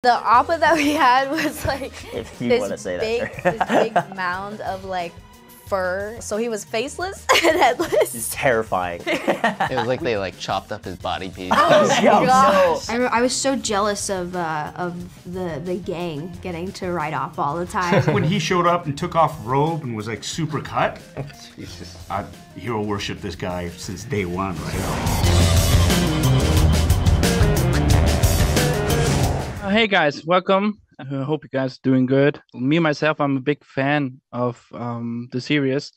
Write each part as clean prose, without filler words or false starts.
The Appa that we had was like if you want to say this big mound of like fur. So he was faceless and headless. It's terrifying. It was like they like chopped up his body piece. Oh my gosh. I was so jealous of the gang getting to ride off all the time. When he showed up and took off robe and was like super cut, Jesus. I hero worship this guy since day one, right? Hey guys, welcome. I hope you guys are doing good. Me, myself, I'm a big fan of the series.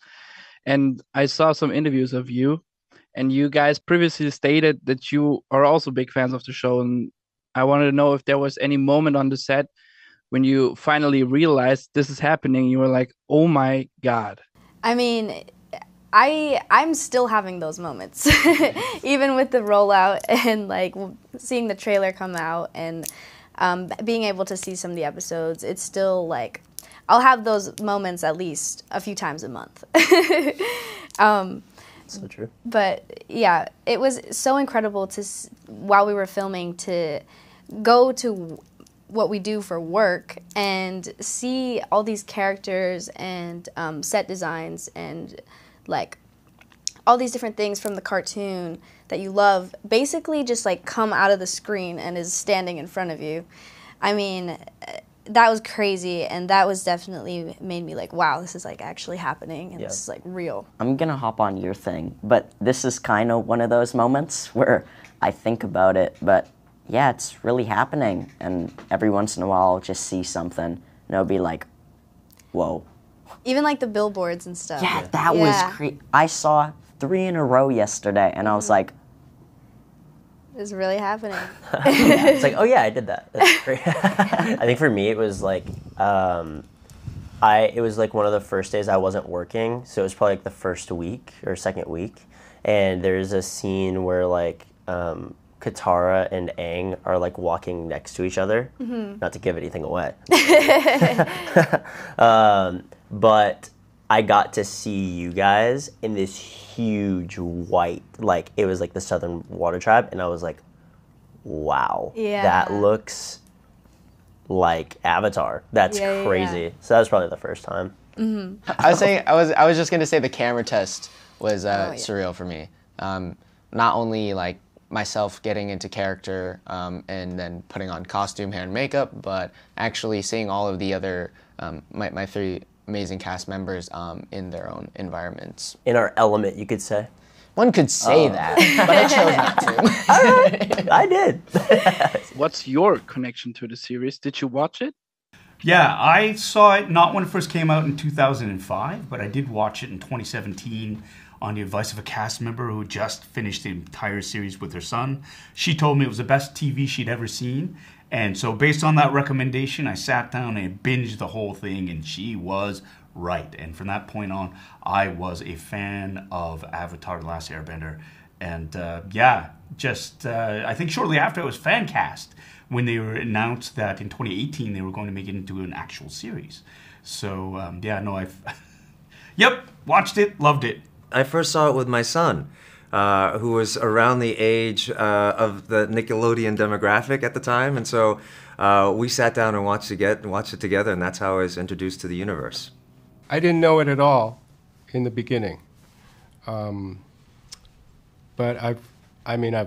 And I saw some interviews of you. And you guys previously stated that you are also big fans of the show. And I wanted to know if there was any moment on the set when you finally realized this is happening. You were like, oh my God. I mean, I'm still having those moments. Even with the rollout and like seeing the trailer come out and being able to see some of the episodes, it's still like, I'll have those moments at least a few times a month. So true. But yeah, it was so incredible to, while we were filming, to go to what we do for work and see all these characters and set designs and like all these different things from the cartoon that you love basically just like come out of the screen and is standing in front of you. I mean, that was crazy, and that was definitely made me like, wow, this is like actually happening, and this is like real. I'm gonna hop on your thing, but this is kind of one of those moments where I think about it, but yeah, it's really happening, and every once in a while I'll just see something, and it'll be like, whoa. Even like the billboards and stuff. Yeah, that was crazy. I saw 3 in a row yesterday, and I was like, it's really happening. it's like, oh yeah, I did that. That's great. I think for me it was like, it was like one of the first days I wasn't working, so it was probably like the first week or second week, and there's a scene where like Katara and Aang are like walking next to each other. Mm-hmm. Not to give anything away. But I got to see you guys in this huge white, like it was like the Southern Water Tribe, and I was like, wow, that looks like Avatar. That's crazy. Yeah. So that was probably the first time. Mm-hmm. I was just gonna say the camera test was surreal for me. Not only like myself getting into character and then putting on costume, hair, and makeup, but actually seeing all of the other my 3 amazing cast members in their own environments. In our element, you could say. One could say that, but I chose not to. All right, I did. What's your connection to the series? Did you watch it? Yeah, I saw it not when it first came out in 2005, but I did watch it in 2017 on the advice of a cast member who just finished the entire series with her son. She told me it was the best TV she'd ever seen. And so based on that recommendation, I sat down and binged the whole thing, and she was right. And from that point on, I was a fan of Avatar: The Last Airbender. And I think shortly after it was fan cast when they were announced that in 2018 they were going to make it into an actual series. So watched it, loved it. I first saw it with my son, who was around the age of the Nickelodeon demographic at the time, and so we sat down and watched it together, and that's how I was introduced to the universe. I didn't know it at all in the beginning, but I've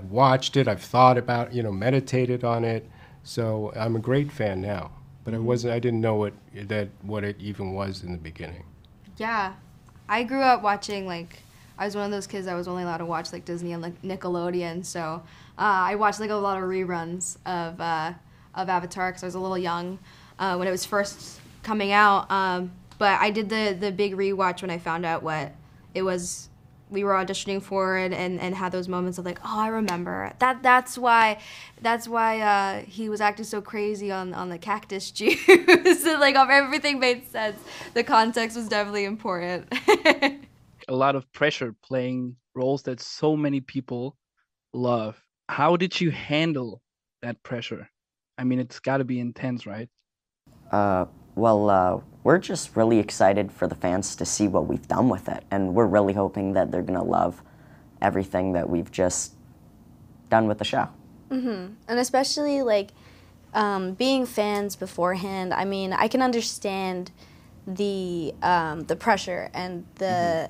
watched it, I've thought about, meditated on it, so I'm a great fan now. But I didn't know what it even was in the beginning. Yeah, I grew up watching I was one of those kids that was only allowed to watch like Disney and like Nickelodeon, so I watched like a lot of reruns of Avatar because I was a little young when it was first coming out. But I did the big rewatch when I found out what it was we were auditioning for it and had those moments of like, oh, I remember that's why he was acting so crazy on the cactus juice. So like everything made sense. The context was definitely important. A lot of pressure playing roles that so many people love. How did you handle that pressure? I mean, it's got to be intense, right? We're just really excited for the fans to see what we've done with it, and we're really hoping that they're gonna love everything that we've just done with the show. Mm-hmm. And especially like being fans beforehand, I mean, I can understand the pressure and the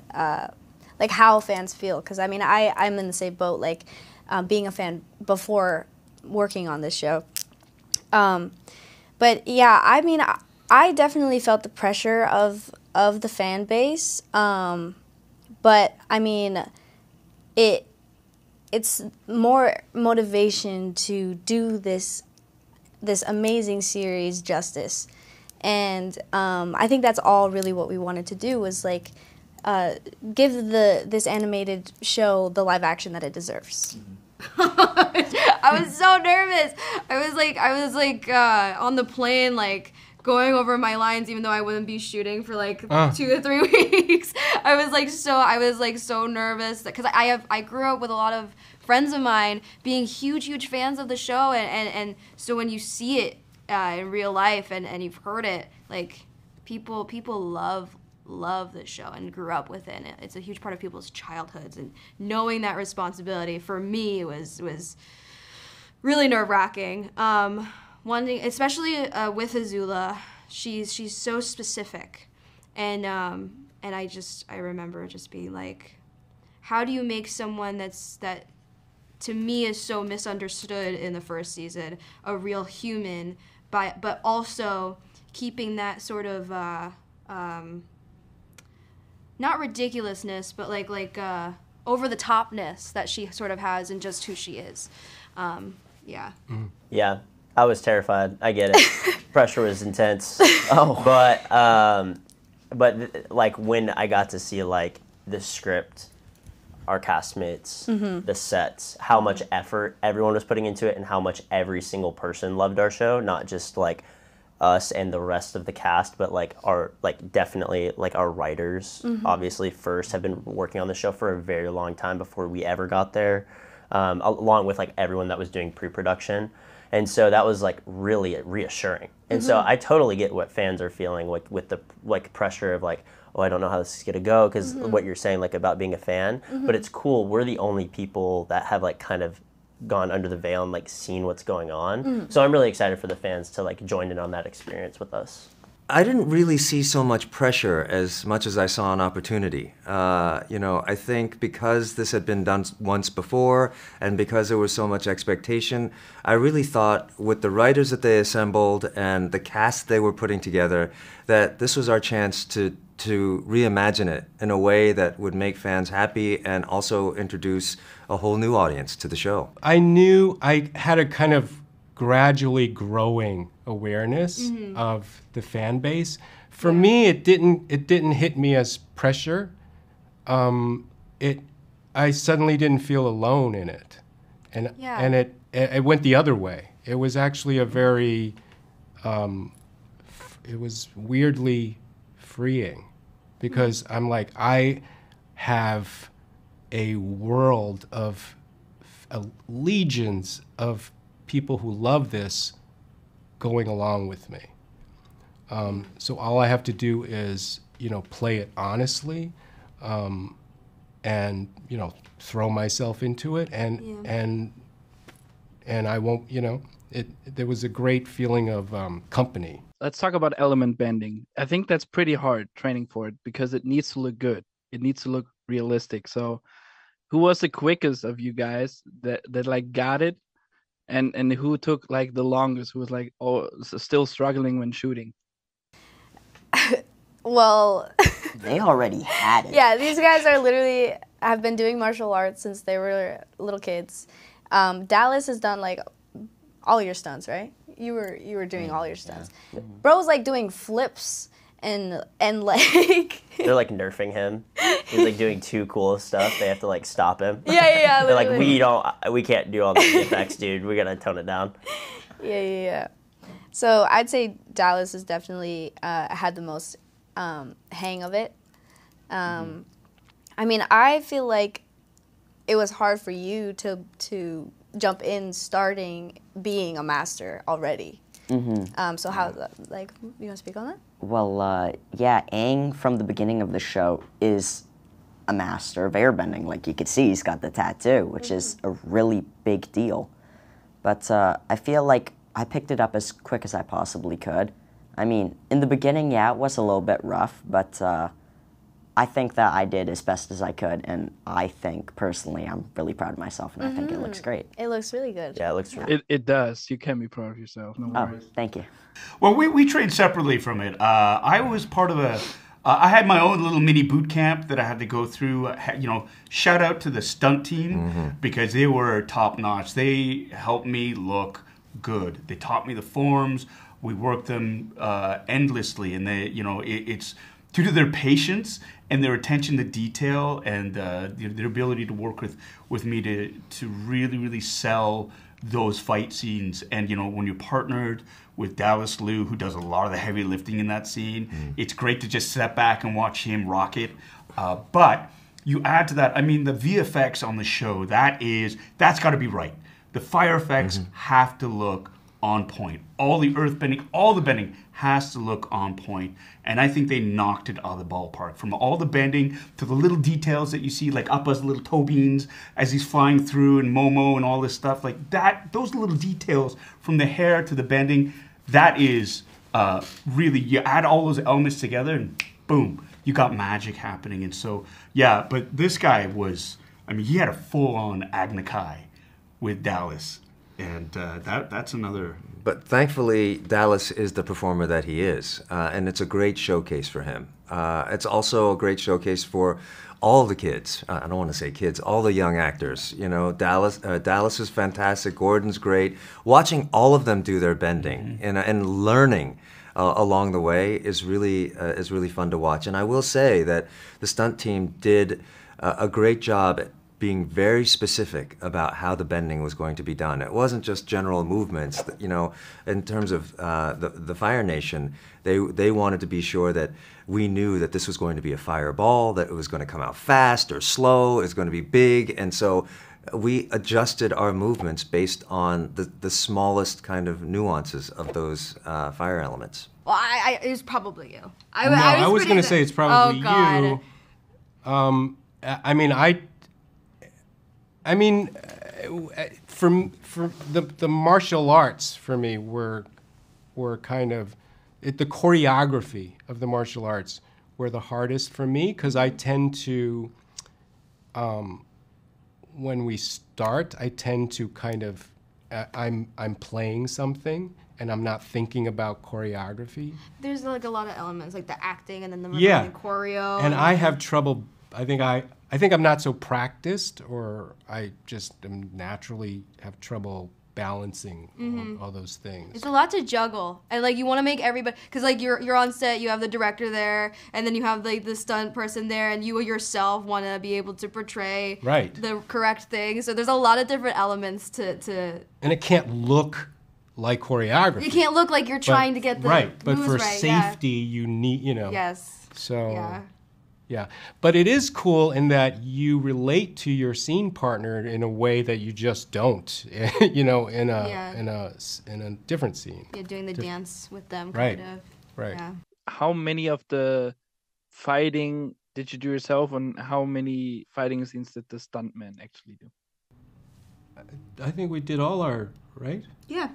like how fans feel, because I mean, I'm in the same boat, like being a fan before working on this show. But yeah, I mean, I definitely felt the pressure of the fan base. But I mean, it's more motivation to do this amazing series justice. And I think that's all really what we wanted to do, was like give this animated show the live action that it deserves. I was so nervous. I was like on the plane, like going over my lines, even though I wouldn't be shooting for like 2 to 3 weeks. I was like so nervous because I grew up with a lot of friends of mine being huge fans of the show, and so when you see it in real life and you've heard it, like people love the show and grew up with it. And it's a huge part of people's childhoods, and knowing that responsibility for me was really nerve-wracking. One thing, especially with Azula, she's so specific, and I remember just being like, how do you make someone that to me is so misunderstood in the first season a real human, but also keeping that sort of not ridiculousness, but like over the topness that she sort of has in just who she is. Yeah. Yeah, I was terrified. I get it. Pressure was intense. But like when I got to see like the script, our castmates, the sets, how much effort everyone was putting into it, and how much every single person loved our show, not just like us and the rest of the cast, but like definitely like our writers, obviously first, have been working on the show for a very long time before we ever got there, along with like everyone that was doing pre-production. And so that was like really reassuring. And so I totally get what fans are feeling, like with the like pressure of like, oh, I don't know how this is gonna go, because what you're saying like about being a fan, but it's cool. We're the only people that have like kind of gone under the veil and like seen what's going on. So I'm really excited for the fans to like join in on that experience with us. I didn't really see so much pressure as much as I saw an opportunity. I think because this had been done once before, and because there was so much expectation, I really thought with the writers that they assembled and the cast they were putting together, that this was our chance to reimagine it in a way that would make fans happy and also introduce a whole new audience to the show. I knew I had a kind of gradually growing awareness of the fan base. For me, it didn't hit me as pressure. I suddenly didn't feel alone in it, and it went the other way. It was actually a very, it was weirdly freeing, because I'm like, I have a world of legions of people who love this going along with me. So all I have to do is, play it honestly, and, throw myself into it, and I won't, there was a great feeling of company. Let's talk about element bending. I think that's pretty hard training for it, because it needs to look good. It needs to look realistic. So who was the quickest of you guys that like got it? And who took like the longest, who was like, still struggling when shooting? Well, they already had it. Yeah, these guys have been doing martial arts since they were little kids. Dallas has done like all your stunts, right? You were doing all your stunts. Yeah. Bro's like doing flips and like they're like nerfing him. He's like doing too cool stuff. They have to like stop him. Yeah. They're like, we can't do all the effects, dude. We gotta tone it down. Yeah. So I'd say Dallas has definitely had the most hang of it. I mean, I feel like it was hard for you to jump in starting being a master already. So how, like, you want to speak on that? Well, yeah, Aang from the beginning of the show is a master of airbending. Like you could see, he's got the tattoo, which is a really big deal. But I feel like I picked it up as quick as I possibly could. I mean, in the beginning, yeah, it was a little bit rough, but I think that I did as best as I could, and I think, personally, I'm really proud of myself, and I think it looks great. It looks really good. Yeah, it looks really It does. You can be proud of yourself. No worries. Oh, thank you. Well, we trained separately from it. I was part of I had my own little mini boot camp that I had to go through. Shout out to the stunt team because they were top notch. They helped me look good. They taught me the forms. We worked them endlessly, and it's due to their patience and their attention to detail and their ability to work with me to really, really sell those fight scenes. And, when you're partnered with Dallas Lio, who does a lot of the heavy lifting in that scene, it's great to just step back and watch him rock it. But you add to that, I mean, the VFX on the show, that's got to be right. The fire effects have to look on point. All the earth bending, all the bending has to look on point. And I think they knocked it out of the ballpark. From all the bending to the little details that you see, like Appa's little toe beans as he's flying through, and Momo and all this stuff like that. Those little details from the hair to the bending, that is really, you add all those elements together and boom, you got magic happening. And so, yeah, but this guy he had a full-on Agna Kai with Dallas. And that's another. But thankfully, Dallas is the performer that he is, and it's a great showcase for him. It's also a great showcase for all the kids. I don't want to say kids, all the young actors. Dallas is fantastic. Gordon's great. Watching all of them do their bending and learning along the way is really fun to watch. And I will say that the stunt team did a great job at being very specific about how the bending was going to be done. It wasn't just general movements. In terms of the Fire Nation, they wanted to be sure that we knew that this was going to be a fireball, that it was going to come out fast or slow, it's going to be big, and so we adjusted our movements based on the smallest kind of nuances of those fire elements. Well, it was probably you. I was going to say it's probably you. For the martial arts for me were kind of the choreography of the martial arts were the hardest for me, because I tend to when we start, I tend to kind of I'm playing something and I'm not thinking about choreography. There's like a lot of elements, like the acting and then the choreo. And I have trouble. I think I'm not so practiced, or I just naturally have trouble balancing all those things. It's a lot to juggle, and like you want to make everybody, because like you're on set, you have the director there, and then you have like the stunt person there, and you yourself want to be able to portray the correct thing. So there's a lot of different elements to. And it can't look like choreography. You can't look like you're trying to get the moves right. But for safety, you need, Yes. So. Yeah, but it is cool in that you relate to your scene partner in a way that you just don't, in a different scene. Yeah, doing the dance with them, right. kind of. Right. Yeah. How many of the fighting did you do yourself, and how many fighting scenes did the stuntman actually do? I think we did all our, right? Yeah,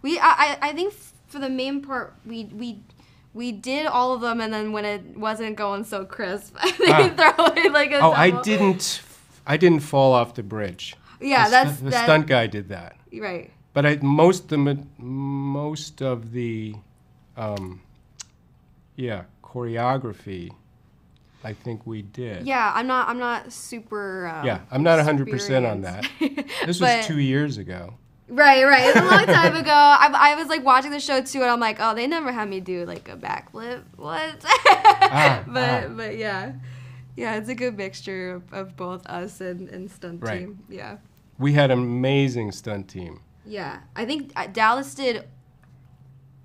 I think for the main part we did all of them, and then when it wasn't going so crisp, they throw away like a. Oh, demo. I didn't fall off the bridge. Yeah, the stunt guy did that. Right. But most of the, choreography, I think we did. Yeah, I'm not super. I'm not 100% on that. This was 2 years ago. Right. It's a long time ago. I was like watching the show too, and I'm like, oh, they never had me do like a backflip. What? But yeah, it's a good mixture of both us and stunt team. Yeah. We had an amazing stunt team. Yeah, I think Dallas did.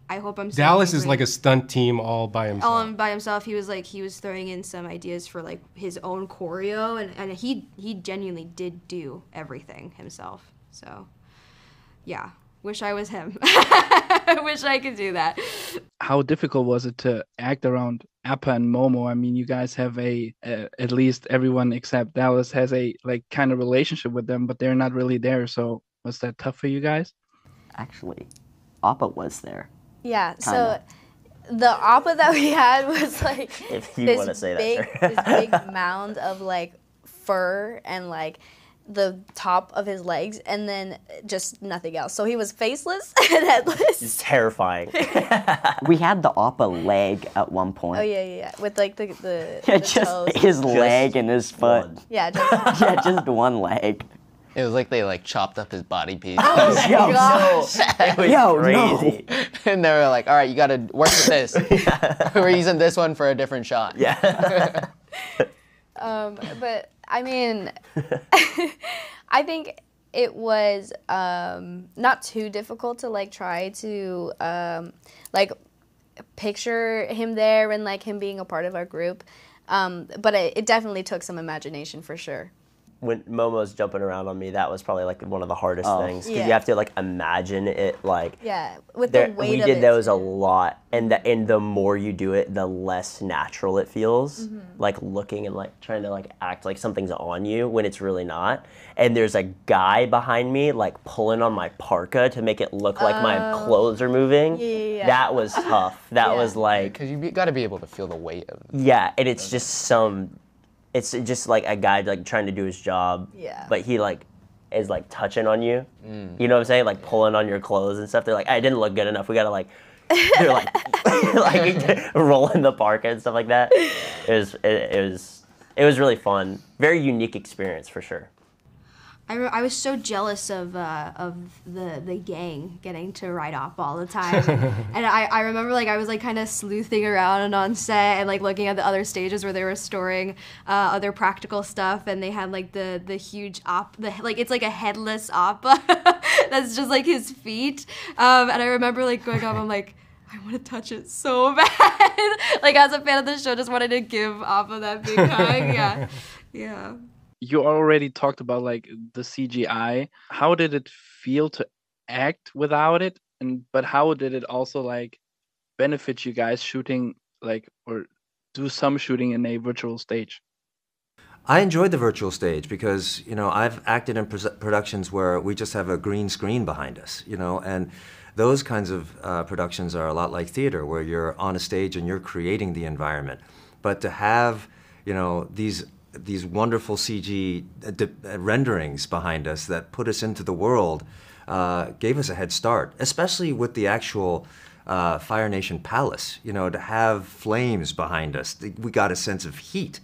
I hope I'm. Dallas is like a stunt team all by himself. All by himself. He was throwing in some ideas for like his own choreo, and he genuinely did do everything himself. So. Yeah, wish I was him. I wish I could do that. How difficult was it to act around Appa and Momo? I mean, you guys have at least everyone except Dallas has a like kind of relationship with them, but they're not really there. So was that tough for you guys? Actually, Appa was there. Yeah, Kinda. so the Appa that we had was like If you want to say that, this big mound of like fur and like the top of his legs, and then just nothing else. So he was faceless and headless. It's terrifying. We had the Appa leg at one point. Oh yeah, with like the Yeah, the just toes. his leg and his foot. One. Yeah, just Yeah, just one leg. It was like they like chopped up his body piece. Yo, gosh. It was Yo, crazy. And they were like, all right, you got to work with this. We're using this one for a different shot. Yeah. But I mean, I think it was not too difficult to like try to like picture him there and like him being a part of our group. But it definitely took some imagination for sure. When Momo's jumping around on me, that was probably like one of the hardest things because Yeah. you have to like imagine it like. Yeah, with the weight we of did it. those a lot, and the more you do it, the less natural it feels. Mm-hmm. Like looking and like trying to like act like something's on you when it's really not. And there's a guy behind me like pulling on my parka to make it look like my clothes are moving. Yeah. That was tough. That Yeah. was like Because you got to be able to feel the weight of it. yeah, and it's just it's just like a guy like trying to do his job. Yeah. But he like is like touching on you. You know what I'm saying? Like pulling on your clothes and stuff. They're like, I didn't look good enough. We gotta like they're like like rolling the parka and stuff like that. It was really fun. Very unique experience for sure. I was so jealous of the gang getting to ride off all the time, and I remember like I was like kind of sleuthing around and on set and like looking at the other stages where they were storing other practical stuff, and they had like the huge like it's like a headless Appa that's just like his feet, and I remember like going up, I'm like, I want to touch it so bad, like as a fan of the show, just wanted to give Appa that big hug. Yeah. You already talked about like the CGI. How did it feel to act without it? But how did it also like benefit you guys shooting like or do some shooting in a virtual stage? I enjoyed the virtual stage because, you know, I've acted in productions where we just have a green screen behind us, you know, and those kinds of productions are a lot like theater where you're on a stage and you're creating the environment. But to have, you know, these wonderful CG renderings behind us that put us into the world gave us a head start, especially with the actual Fire Nation Palace. You know, to have flames behind us, we got a sense of heat,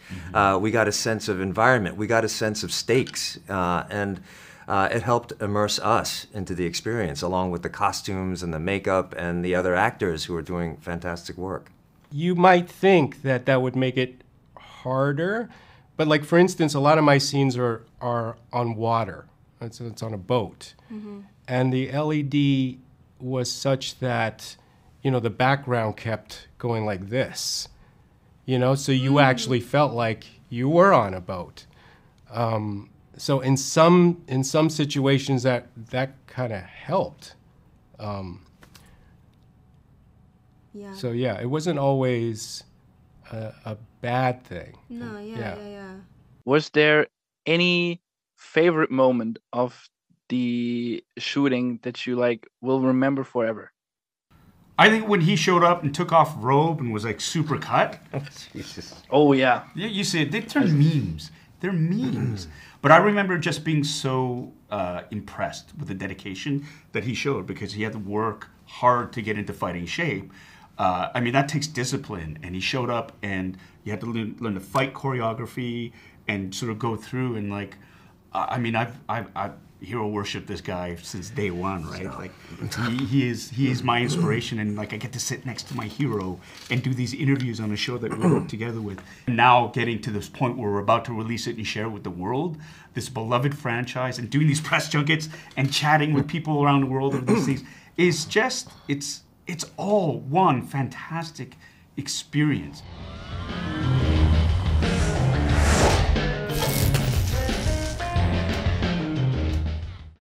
we got a sense of environment, we got a sense of stakes, and it helped immerse us into the experience, along with the costumes and the makeup and the other actors who are doing fantastic work. You might think that that would make it harder, but like for instance, a lot of my scenes are on water. It's on a boat. And the LED was such that, you know, the background kept going like this, you know, so you actually felt like you were on a boat. So in some situations that kind of helped. Yeah. So yeah, it wasn't always a bad thing. No, yeah. Was there any favorite moment of the shooting that you like will remember forever? I think when he showed up and took off robe and was like super cut. Jesus. Oh yeah. You see, they're memes. They're memes. But I remember just being so impressed with the dedication that he showed because he had to work hard to get into fighting shape. I mean, that takes discipline. And he showed up and you had to learn the fight choreography and sort of go through and like, I mean, I've hero worshipped this guy since day one, right? Like he is my inspiration, and like I get to sit next to my hero and do these interviews on a show that we work together with. And now getting to this point where we're about to release it and share it with the world, this beloved franchise, and doing these press junkets and chatting with people around the world over these things is just it's all one fantastic experience.